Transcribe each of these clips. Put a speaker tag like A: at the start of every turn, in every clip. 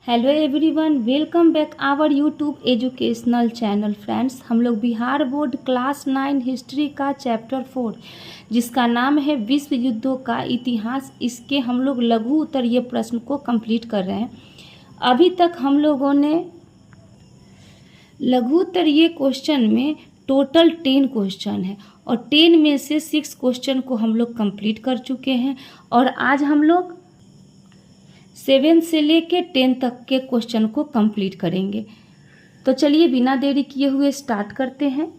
A: Hello everyone, welcome back our YouTube educational channel. Friends, हम लोग Bihar board class 9 history का chapter 4 जिसका नाम है विश्व युद्धों का इतिहास, इसके हम लोग लघु उत्तरीय प्रश्न को कंप्लीट कर रहे हैं। अभी तक हम लोगों ने लघु उत्तरीय क्वेश्चन में टोटल 10 क्वेश्चन है और 10 में से 6 क्वेश्चन को हम लोग कंप्लीट कर चुके हैं और आज हम लोग 7 से लेके 10 तक के क्वेश्चन को कंप्लीट करेंगे। तो चलिए बिना देरी किए हुए स्टार्ट करते हैं।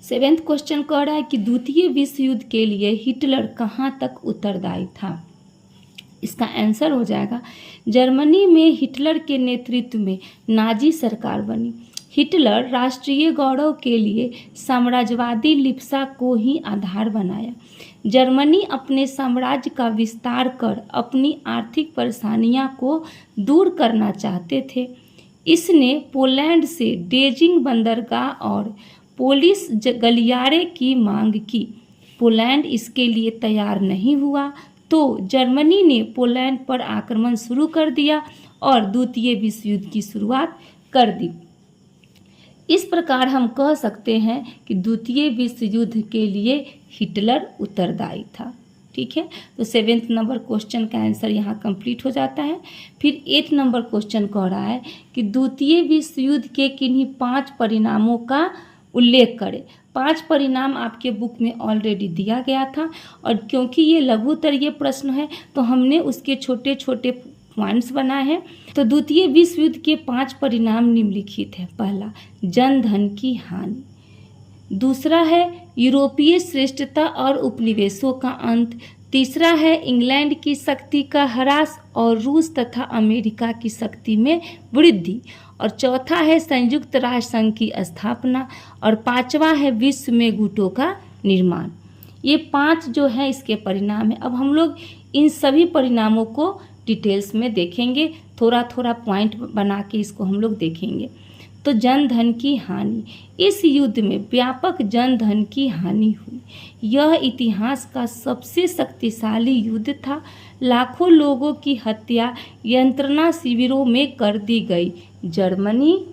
A: 7th क्वेश्चन कह रहा है कि द्वितीय विश्व युद्ध के लिए हिटलर कहाँ तक उत्तरदायी था। इसका आंसर हो जाएगा जर्मनी में हिटलर के नेतृत्व में नाजी सरकार बनी। हिटलर राष्ट्रीय गौरव के लिए साम्राज्यवादी लिप्सा को ही आधार बनाया। जर्मनी अपने साम्राज्य का विस्तार कर अपनी आर्थिक परेशानियां को दूर करना चाहते थे। इसने पोलैंड से डेजिंग बंदरगाह और पोलिश गलियारे की मांग की। पोलैंड इसके लिए तैयार नहीं हुआ तो जर्मनी ने पोलैंड पर आक्रमण शुरू कर दिया और द्वितीय विश्व युद्ध की शुरुआत कर दी। इस प्रकार हम कह सकते हैं कि द्वितीय विश्व युद्ध के लिए हिटलर उत्तरदायी था। ठीक है, तो 7th नंबर क्वेश्चन का आंसर यहाँ कंप्लीट हो जाता है। फिर 8th नंबर क्वेश्चन कह रहा है कि द्वितीय विश्व युद्ध के किन्हीं 5 परिणामों का उल्लेख करें। 5 परिणाम आपके बुक में ऑलरेडी दिया गया था और क्योंकि ये लघु उत्तरीय प्रश्न है तो हमने उसके छोटे छोटे पॉइंट्स बनाए हैं। तो द्वितीय विश्व युद्ध के 5 परिणाम निम्नलिखित है। पहला, जनधन की हानि। दूसरा है यूरोपीय श्रेष्ठता और उपनिवेशों का अंत। तीसरा है इंग्लैंड की शक्ति का ह्रास और रूस तथा अमेरिका की शक्ति में वृद्धि। और चौथा है संयुक्त राष्ट्र संघ की स्थापना। और 5वां है विश्व में गुटों का निर्माण। ये 5 जो है इसके परिणाम है। अब हम लोग इन सभी परिणामों को डिटेल्स में देखेंगे, थोड़ा थोड़ा पॉइंट बना के इसको हम लोग देखेंगे। तो जनधन की हानि, इस युद्ध में व्यापक जनधन की हानि हुई। यह इतिहास का सबसे शक्तिशाली युद्ध था। लाखों लोगों की हत्या यंत्रणा शिविरों में कर दी गई। जर्मनी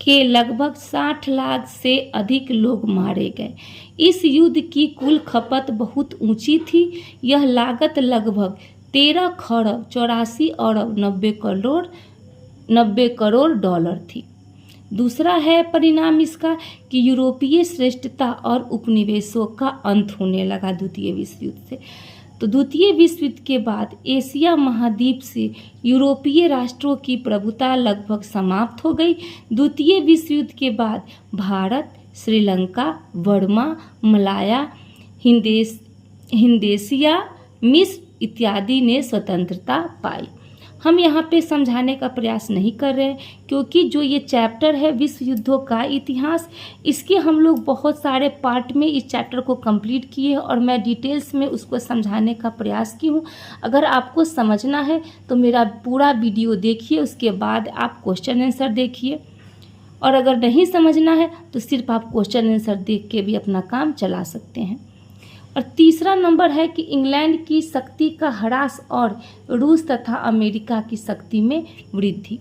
A: के लगभग 60 लाख से अधिक लोग मारे गए। इस युद्ध की कुल खपत बहुत ऊंची थी। यह लागत लगभग 13 खरब 84 अरब 90 करोड़ डॉलर थी। दूसरा है परिणाम इसका कि यूरोपीय श्रेष्ठता और उपनिवेशों का अंत होने लगा द्वितीय विश्व युद्ध से। तो द्वितीय विश्व युद्ध के बाद एशिया महाद्वीप से यूरोपीय राष्ट्रों की प्रभुता लगभग समाप्त हो गई। द्वितीय विश्व युद्ध के बाद भारत, श्रीलंका, बर्मा, मलाया, हिंदेशिया, मिस्र इत्यादि ने स्वतंत्रता पाई। हम यहाँ पे समझाने का प्रयास नहीं कर रहे हैं क्योंकि जो ये चैप्टर है विश्व युद्धों का इतिहास, इसके हम लोग बहुत सारे पार्ट में इस चैप्टर को कंप्लीट किए और मैं डिटेल्स में उसको समझाने का प्रयास की हूँ। अगर आपको समझना है तो मेरा पूरा वीडियो देखिए, उसके बाद आप क्वेश्चन आंसर देखिए। और अगर नहीं समझना है तो सिर्फ आप क्वेश्चन आंसर देख के भी अपना काम चला सकते हैं। और तीसरा नंबर है कि इंग्लैंड की शक्ति का ह्रास और रूस तथा अमेरिका की शक्ति में वृद्धि।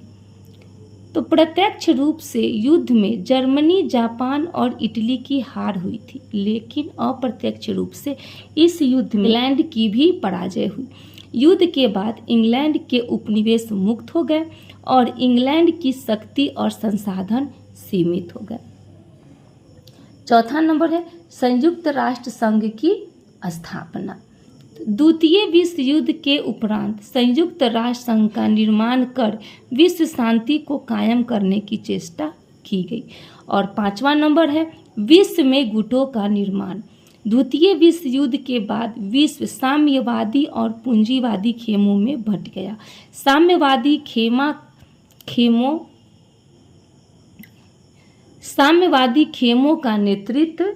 A: तो प्रत्यक्ष रूप से युद्ध में जर्मनी, जापान और इटली की हार हुई थी, लेकिन अप्रत्यक्ष रूप से इस युद्ध में इंग्लैंड की भी पराजय हुई। युद्ध के बाद इंग्लैंड के उपनिवेश मुक्त हो गए और इंग्लैंड की शक्ति और संसाधन सीमित हो गए। चौथा नंबर है संयुक्त राष्ट्र संघ की स्थापना। द्वितीय विश्व युद्ध के उपरांत संयुक्त राष्ट्र संघ का निर्माण कर विश्व शांति को कायम करने की चेष्टा की गई। और 5वां नंबर है विश्व में गुटों का निर्माण। द्वितीय विश्व युद्ध के बाद विश्व साम्यवादी और पूंजीवादी खेमों में बंट गया। साम्यवादी खेमों का नेतृत्व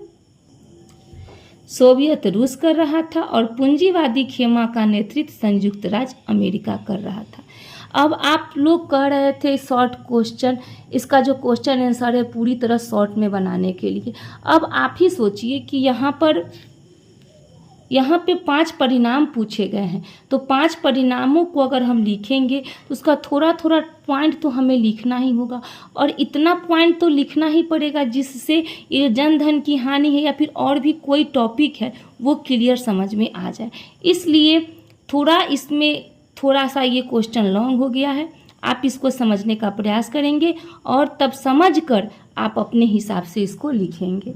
A: सोवियत रूस कर रहा था और पूंजीवादी खेमा का नेतृत्व संयुक्त राज्य अमेरिका कर रहा था। अब आप लोग कह रहे थे शॉर्ट क्वेश्चन, इसका जो क्वेश्चन आंसर है पूरी तरह शॉर्ट में बनाने के लिए। अब आप ही सोचिए कि यहाँ पर यहाँ पे 5 परिणाम पूछे गए हैं, तो 5 परिणामों को अगर हम लिखेंगे तो उसका थोड़ा थोड़ा पॉइंट तो हमें लिखना ही होगा, और इतना पॉइंट तो लिखना ही पड़ेगा जिससे ये जनधन की हानि है या फिर और भी कोई टॉपिक है वो क्लियर समझ में आ जाए। इसलिए इसमें थोड़ा सा ये क्वेश्चन लॉन्ग हो गया है। आप इसको समझने का प्रयास करेंगे और तब समझकर आप अपने हिसाब से इसको लिखेंगे।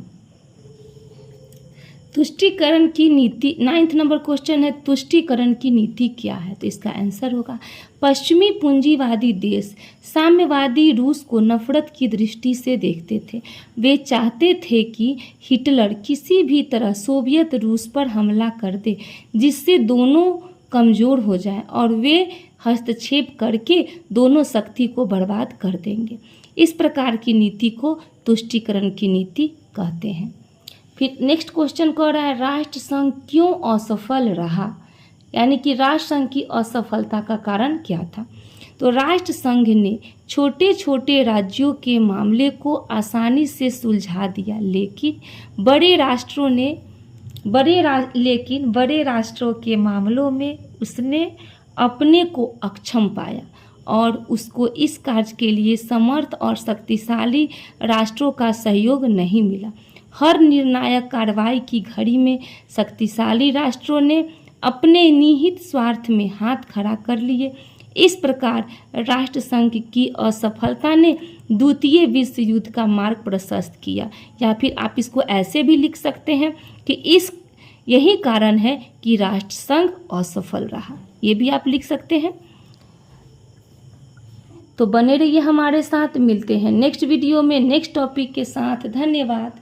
A: तुष्टीकरण की नीति, 9th नंबर क्वेश्चन है, तुष्टीकरण की नीति क्या है? तो इसका आंसर होगा पश्चिमी पूंजीवादी देश साम्यवादी रूस को नफरत की दृष्टि से देखते थे। वे चाहते थे कि हिटलर किसी भी तरह सोवियत रूस पर हमला कर दे जिससे दोनों कमज़ोर हो जाएं और वे हस्तक्षेप करके दोनों शक्ति को बर्बाद कर देंगे। इस प्रकार की नीति को तुष्टीकरण की नीति कहते हैं। फिर नेक्स्ट क्वेश्चन कह रहा है राष्ट्रसंघ क्यों असफल रहा, यानी कि राष्ट्रसंघ की असफलता का कारण क्या था? तो राष्ट्रसंघ ने छोटे छोटे राज्यों के मामले को आसानी से सुलझा दिया, लेकिन बड़े राष्ट्रों के मामलों में उसने अपने को अक्षम पाया और उसको इस कार्य के लिए समर्थ और शक्तिशाली राष्ट्रों का सहयोग नहीं मिला। हर निर्णायक कार्रवाई की घड़ी में शक्तिशाली राष्ट्रों ने अपने निहित स्वार्थ में हाथ खड़ा कर लिए। इस प्रकार राष्ट्रसंघ की असफलता ने द्वितीय विश्व युद्ध का मार्ग प्रशस्त किया, या फिर आप इसको ऐसे भी लिख सकते हैं कि यही कारण है कि राष्ट्रसंघ असफल रहा, ये भी आप लिख सकते हैं। तो बने रहिए हमारे साथ, मिलते हैं नेक्स्ट वीडियो में नेक्स्ट टॉपिक के साथ। धन्यवाद।